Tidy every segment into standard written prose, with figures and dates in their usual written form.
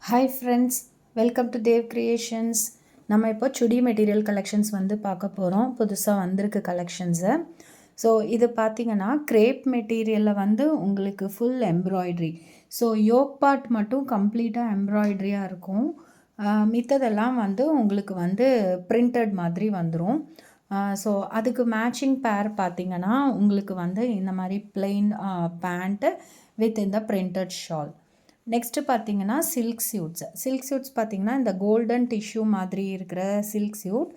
Hi friends, welcome to Dev creations. நம்ம இப்போ சுடி material collections வந்து பார்க்க போகிறோம். புதுசாக வந்திருக்கு கலெக்ஷன்ஸு. ஸோ இது பார்த்திங்கன்னா க்ரேப் மெட்டீரியலில் வந்து உங்களுக்கு full embroidery. So yoke part மட்டும் கம்ப்ளீட்டாக எம்ப்ராய்ட்ரியாக இருக்கும். மித்ததெல்லாம் வந்து உங்களுக்கு வந்து பிரிண்டட் மாதிரி வந்துடும். ஸோ அதுக்கு மேட்சிங் பேர் பார்த்திங்கன்னா உங்களுக்கு வந்து இந்த மாதிரி பிளெயின் பேண்ட்டு வித் இந்த பிரிண்டட் ஷால். நெக்ஸ்ட்டு பார்த்தீங்கன்னா சில்க் சியூட்ஸ் பார்த்தீங்கன்னா இந்த கோல்டன் டிஷ்யூ மாதிரி இருக்கிற சில்க் சியூட்.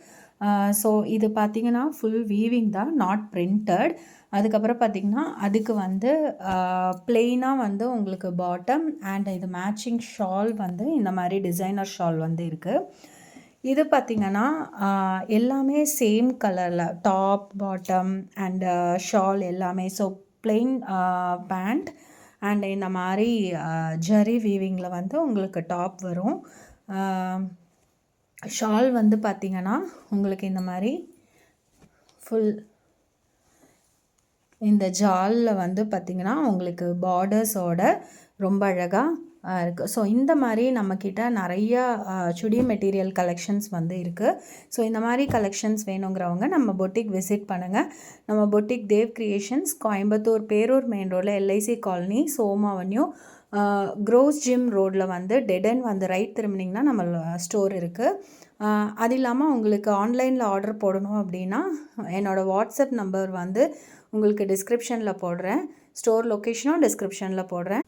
ஸோ இது பார்த்தீங்கன்னா ஃபுல் வீவிங் தான், நாட் பிரிண்டட். அதுக்கப்புறம் பார்த்திங்கன்னா அதுக்கு வந்து பிளெயினாக வந்து உங்களுக்கு பாட்டம் அண்ட் இது மேட்சிங் ஷால் வந்து இந்த மாதிரி டிசைனர் ஷால் வந்து இருக்குது. இது பார்த்திங்கன்னா எல்லாமே சேம் கலரில் டாப் பாட்டம் அண்ட் ஷால் எல்லாமே. ஸோ பிளெயின் பேண்ட் அண்ட் இந்த மாதிரி ஜரி வீவிங்கில் வந்து உங்களுக்கு டாப் வரும். ஷால் வந்து பார்த்திங்கன்னா உங்களுக்கு இந்த மாதிரி ஃபுல் இந்த ஜாலில் வந்து பார்த்திங்கன்னா உங்களுக்கு பார்டர்ஸோட ரொம்ப அழகாக இருக்குது. ஸோ இந்த மாதிரி நம்மக்கிட்ட நிறையா சுடி மெட்டீரியல் கலெக்ஷன்ஸ் வந்து இருக்குது. ஸோ இந்த மாதிரி கலெக்ஷன்ஸ் வேணுங்கிறவங்க நம்ம பொட்டிக் விசிட் பண்ணுங்கள். நம்ம boutique Dev creations, Coimbatore Perur main ரோடில் LIC colony, Soma avenue, cross gym ரோடில் வந்து டெடன் வந்து ரைட் திரும்பினீங்கன்னா நம்ம ஸ்டோர் இருக்குது. அது இல்லாமல் உங்களுக்கு ஆன்லைனில் ஆர்டர் போடணும் அப்படின்னா என்னோடய வாட்ஸ்அப் நம்பர் வந்து உங்களுக்கு டிஸ்கிரிப்ஷனில் போடுறேன். ஸ்டோர் லொக்கேஷனும் டிஸ்கிரிப்ஷனில் போடுறேன்.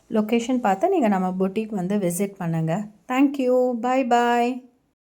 லொக்கேஷன் பார்த்து நீங்கள் நம்ம பொட்டிக் வந்து விசிட் பண்ணுங்கள். தேங்க்யூ, பாய் பாய்.